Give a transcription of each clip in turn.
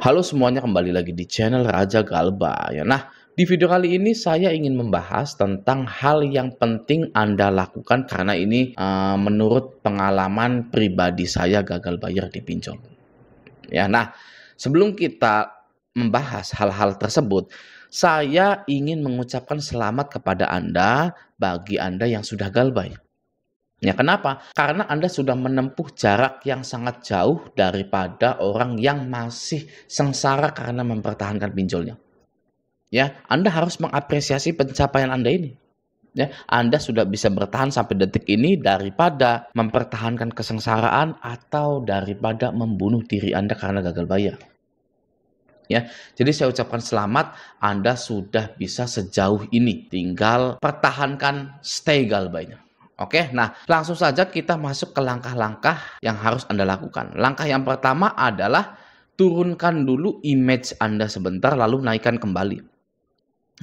Halo semuanya, kembali lagi di channel Raja Galba ya. Nah, di video kali ini saya ingin membahas tentang hal yang penting Anda lakukan karena ini menurut pengalaman pribadi saya gagal bayar di pinjol. Ya, nah, sebelum kita membahas hal-hal tersebut, saya ingin mengucapkan selamat kepada Anda bagi Anda yang sudah galbay. Ya, kenapa? Karena Anda sudah menempuh jarak yang sangat jauh daripada orang yang masih sengsara karena mempertahankan pinjolnya. Ya, Anda harus mengapresiasi pencapaian Anda ini. Ya, Anda sudah bisa bertahan sampai detik ini daripada mempertahankan kesengsaraan atau daripada membunuh diri Anda karena gagal bayar. Ya, jadi saya ucapkan selamat, Anda sudah bisa sejauh ini. Tinggal pertahankan stay galbaynya. Oke, nah langsung saja kita masuk ke langkah-langkah yang harus Anda lakukan. Langkah yang pertama adalah turunkan dulu image Anda sebentar lalu naikkan kembali.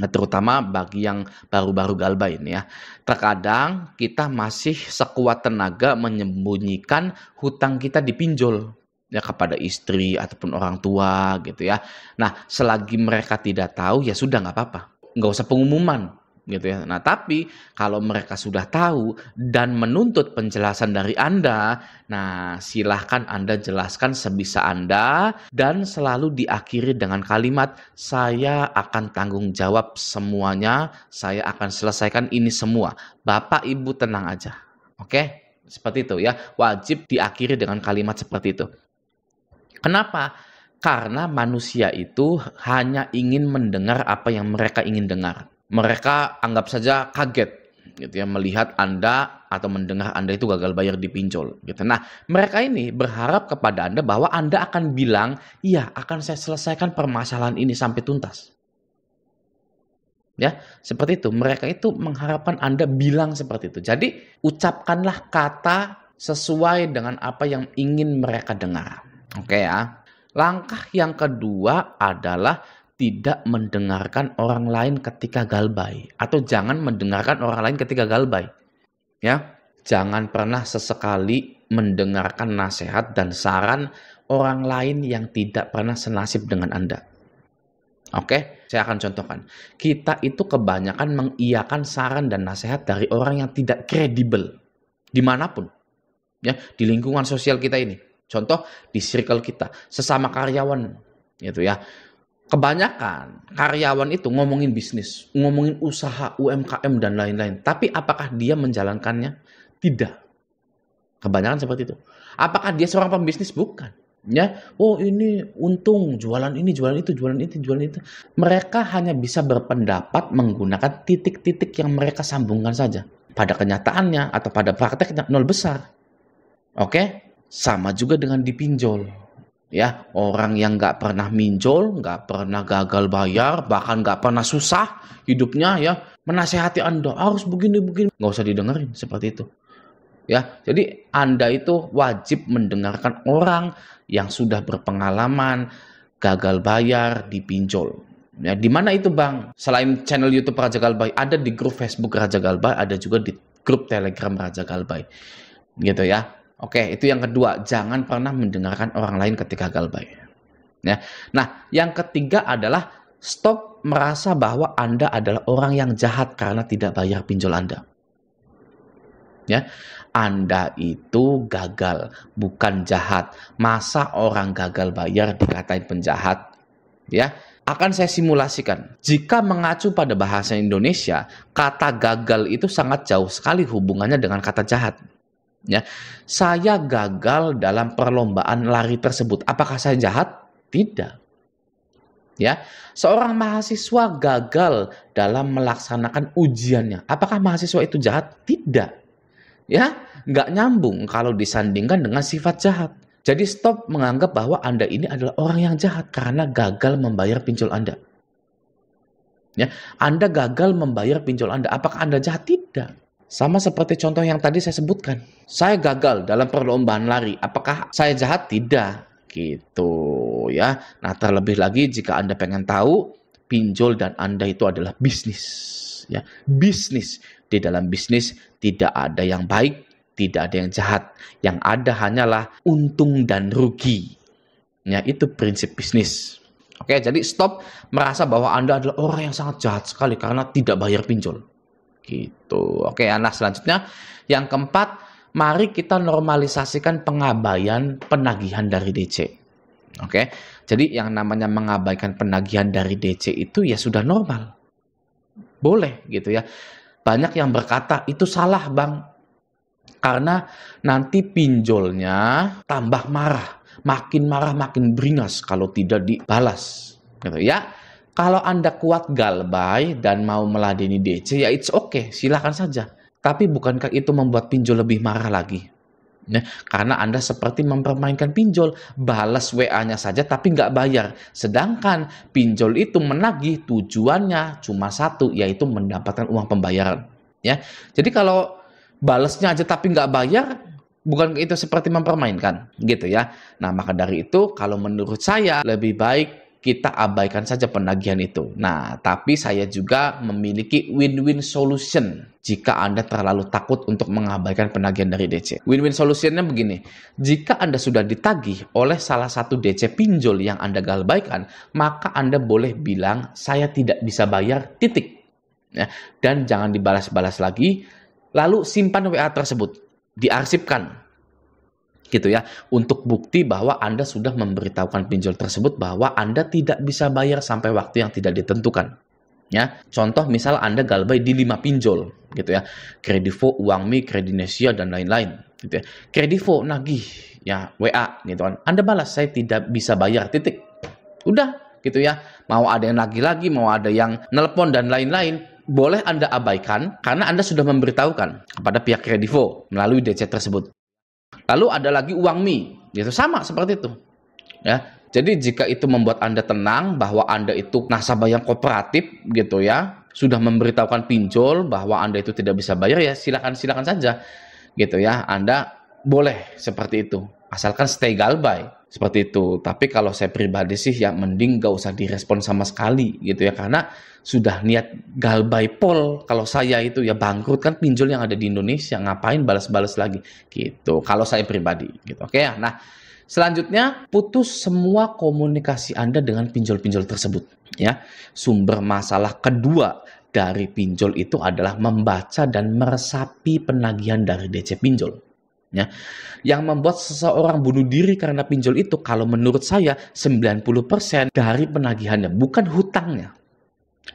Nah, terutama bagi yang baru-baru galbay ini ya. Terkadang kita masih sekuat tenaga menyembunyikan hutang kita di pinjol ya kepada istri ataupun orang tua gitu ya. Nah, selagi mereka tidak tahu ya sudah nggak apa-apa. Nggak usah pengumuman gitu ya. Nah, tapi kalau mereka sudah tahu dan menuntut penjelasan dari Anda, nah silahkan Anda jelaskan sebisa Anda dan selalu diakhiri dengan kalimat, saya akan tanggung jawab semuanya, saya akan selesaikan ini semua. Bapak Ibu tenang aja. Oke? Seperti itu ya. Wajib diakhiri dengan kalimat seperti itu. Kenapa? Karena manusia itu hanya ingin mendengar apa yang mereka ingin dengar. Mereka anggap saja kaget gitu ya melihat Anda atau mendengar Anda itu gagal bayar di pinjol gitu. Nah, mereka ini berharap kepada Anda bahwa Anda akan bilang, "Iya, akan saya selesaikan permasalahan ini sampai tuntas." Ya, seperti itu. Mereka itu mengharapkan Anda bilang seperti itu. Jadi, ucapkanlah kata sesuai dengan apa yang ingin mereka dengar. Oke ya. Langkah yang kedua adalah tidak mendengarkan orang lain ketika galbay atau jangan mendengarkan orang lain ketika galbay. Ya, jangan pernah sesekali mendengarkan nasihat dan saran orang lain yang tidak pernah senasib dengan Anda. Oke, saya akan contohkan. Kita itu kebanyakan mengiyakan saran dan nasihat dari orang yang tidak kredibel dimanapun. Ya, di lingkungan sosial kita ini. Contoh di circle kita, sesama karyawan gitu ya. Kebanyakan karyawan itu ngomongin bisnis, ngomongin usaha, UMKM dan lain-lain. Tapi apakah dia menjalankannya? Tidak. Kebanyakan seperti itu. Apakah dia seorang pembisnis? Bukan. Ya, oh ini untung, jualan ini, jualan itu, jualan itu, jualan itu. Mereka hanya bisa berpendapat menggunakan titik-titik yang mereka sambungkan saja. Pada kenyataannya atau pada prakteknya nol besar. Oke? Sama juga dengan dipinjol. Ya, orang yang nggak pernah minjol, nggak pernah gagal bayar, bahkan nggak pernah susah hidupnya ya, menasehati Anda harus begini-begini, nggak usah didengerin seperti itu. Ya, jadi Anda itu wajib mendengarkan orang yang sudah berpengalaman gagal bayar di pinjol. Ya, di mana itu Bang? Selain channel YouTube Raja Galbay, ada di grup Facebook Raja Galbay, ada juga di grup Telegram Raja Galbay. Gitu ya. Oke, itu yang kedua, jangan pernah mendengarkan orang lain ketika galbay. Ya. Nah, yang ketiga adalah stop merasa bahwa Anda adalah orang yang jahat karena tidak bayar pinjol Anda. Ya, Anda itu gagal, bukan jahat. Masa orang gagal bayar dikatain penjahat? Ya, akan saya simulasikan. Jika mengacu pada bahasa Indonesia, kata gagal itu sangat jauh sekali hubungannya dengan kata jahat. Ya, saya gagal dalam perlombaan lari tersebut. Apakah saya jahat? Tidak. Ya, seorang mahasiswa gagal dalam melaksanakan ujiannya. Apakah mahasiswa itu jahat? Tidak. Ya, nggak nyambung kalau disandingkan dengan sifat jahat. Jadi stop menganggap bahwa Anda ini adalah orang yang jahat karena gagal membayar pinjol Anda. Ya, Anda gagal membayar pinjol Anda. Apakah Anda jahat? Tidak. Sama seperti contoh yang tadi saya sebutkan. Saya gagal dalam perlombaan lari. Apakah saya jahat? Tidak. Gitu ya. Nah, terlebih lagi jika Anda pengen tahu, pinjol dan Anda itu adalah bisnis. Ya, bisnis. Di dalam bisnis tidak ada yang baik, tidak ada yang jahat. Yang ada hanyalah untung dan rugi. Ya, itu prinsip bisnis. Oke, jadi stop merasa bahwa Anda adalah orang yang sangat jahat sekali karena tidak bayar pinjol. Gitu. Oke, nah selanjutnya yang keempat, mari kita normalisasikan pengabaian penagihan dari DC. Oke, jadi yang namanya mengabaikan penagihan dari DC itu ya sudah normal. Boleh gitu ya. Banyak yang berkata itu salah bang, karena nanti pinjolnya tambah marah makin beringas kalau tidak dibalas gitu ya. Kalau Anda kuat galbay dan mau meladeni DC ya it's okay, silakan saja. Tapi bukankah itu membuat pinjol lebih marah lagi? Ya, karena Anda seperti mempermainkan pinjol, balas WA-nya saja tapi nggak bayar. Sedangkan pinjol itu menagih tujuannya cuma satu, yaitu mendapatkan uang pembayaran. Ya, jadi kalau balasnya aja tapi nggak bayar, bukan itu seperti mempermainkan, gitu ya. Nah, maka dari itu, kalau menurut saya lebih baik kita abaikan saja penagihan itu. Nah, tapi saya juga memiliki win-win solution jika Anda terlalu takut untuk mengabaikan penagihan dari DC. Win-win solutionnya begini, jika Anda sudah ditagih oleh salah satu DC pinjol yang Anda galbaikan, maka Anda boleh bilang, saya tidak bisa bayar, titik. Ya, dan jangan dibalas-balas lagi, lalu simpan WA tersebut, diarsipkan. Gitu ya, untuk bukti bahwa Anda sudah memberitahukan pinjol tersebut bahwa Anda tidak bisa bayar sampai waktu yang tidak ditentukan. Ya, contoh misal Anda galbay di 5 pinjol gitu ya. Kredivo, Uangme, Kredinesia dan lain-lain gitu ya. Kredivo nagih ya WA gitu kan. Anda balas saya tidak bisa bayar, titik. Udah gitu ya. Mau ada yang lagi-lagi, mau ada yang nelpon dan lain-lain, boleh Anda abaikan karena Anda sudah memberitahukan kepada pihak Kredivo melalui DC tersebut. Lalu ada lagi Uangme, gitu sama seperti itu. Ya, jadi jika itu membuat Anda tenang bahwa Anda itu nasabah yang kooperatif, gitu ya, sudah memberitahukan pinjol bahwa Anda itu tidak bisa bayar, ya silakan saja, gitu ya. Anda boleh seperti itu, asalkan stay galbay seperti itu. Tapi kalau saya pribadi sih ya mending gak usah direspon sama sekali, gitu ya, karena sudah niat galbay pol. Kalau saya itu ya bangkrut, kan pinjol yang ada di Indonesia, ngapain balas-balas lagi gitu kalau saya pribadi gitu. Oke ya. Nah, selanjutnya putus semua komunikasi Anda dengan pinjol-pinjol tersebut ya. Sumber masalah kedua dari pinjol itu adalah membaca dan meresapi penagihan dari DC pinjol ya. Yang membuat seseorang bunuh diri karena pinjol itu, kalau menurut saya 90% dari penagihannya, bukan hutangnya.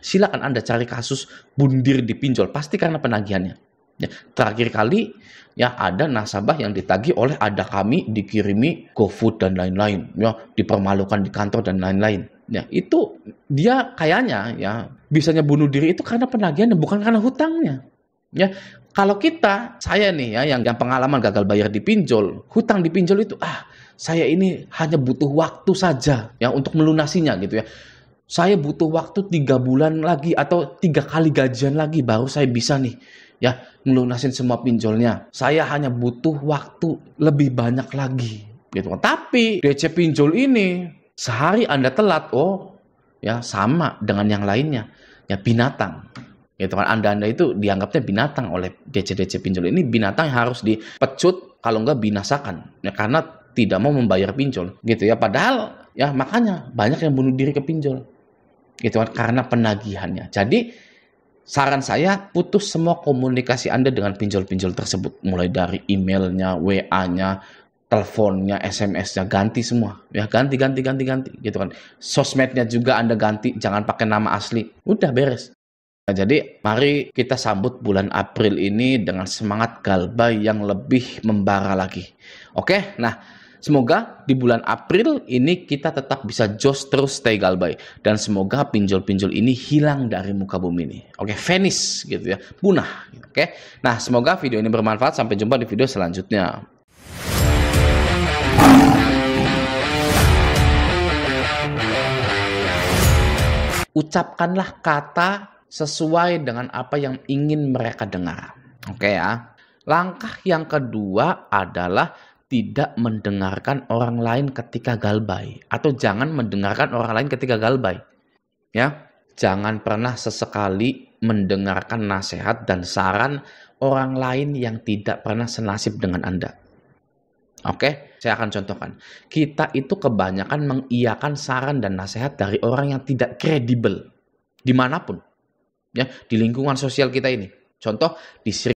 Silakan Anda cari kasus bunuh diri di pinjol, pasti karena penagihannya. Ya, terakhir kali ya ada nasabah yang ditagih oleh ada kami, dikirimi GoFood dan lain-lain, ya dipermalukan di kantor dan lain-lain. Ya, itu dia kayaknya ya bisanya bunuh diri itu karena penagihannya, bukan karena hutangnya. Ya, kalau saya nih ya yang pengalaman gagal bayar di pinjol, hutang di pinjol itu saya ini hanya butuh waktu saja ya untuk melunasinya gitu ya. Saya butuh waktu 3 bulan lagi atau 3 kali gajian lagi baru saya bisa nih ya melunasin semua pinjolnya. Saya hanya butuh waktu lebih banyak lagi gitu. Tapi DC pinjol ini sehari Anda telat, ya sama dengan yang lainnya. Ya binatang. Gitu kan, Anda itu dianggapnya binatang oleh DC pinjol ini, binatang yang harus dipecut kalau enggak binasakan. Ya karena tidak mau membayar pinjol gitu ya. Padahal ya makanya banyak yang bunuh diri ke pinjol. Gitu kan, karena penagihannya. Jadi saran saya, putus semua komunikasi Anda dengan pinjol-pinjol tersebut, mulai dari emailnya, WA-nya, teleponnya, SMS-nya, ganti semua ya, ganti gitu kan. Sosmednya juga Anda ganti, jangan pakai nama asli, udah beres. Nah, jadi mari kita sambut bulan April ini dengan semangat galbay yang lebih membara lagi. Oke, nah semoga di bulan April ini kita tetap bisa jos terus stay galbay. Dan semoga pinjol-pinjol ini hilang dari muka bumi ini. Oke, vanish gitu ya, punah. Oke, nah semoga video ini bermanfaat. Sampai jumpa di video selanjutnya. Ucapkanlah kata sesuai dengan apa yang ingin mereka dengar. Oke ya. Langkah yang kedua adalah tidak mendengarkan orang lain ketika galbay, atau jangan mendengarkan orang lain ketika galbay. Ya, jangan pernah sesekali mendengarkan nasihat dan saran orang lain yang tidak pernah senasib dengan Anda. Oke, saya akan contohkan. Kita itu kebanyakan mengiyakan saran dan nasihat dari orang yang tidak kredibel dimanapun, ya, di lingkungan sosial kita ini. Contoh di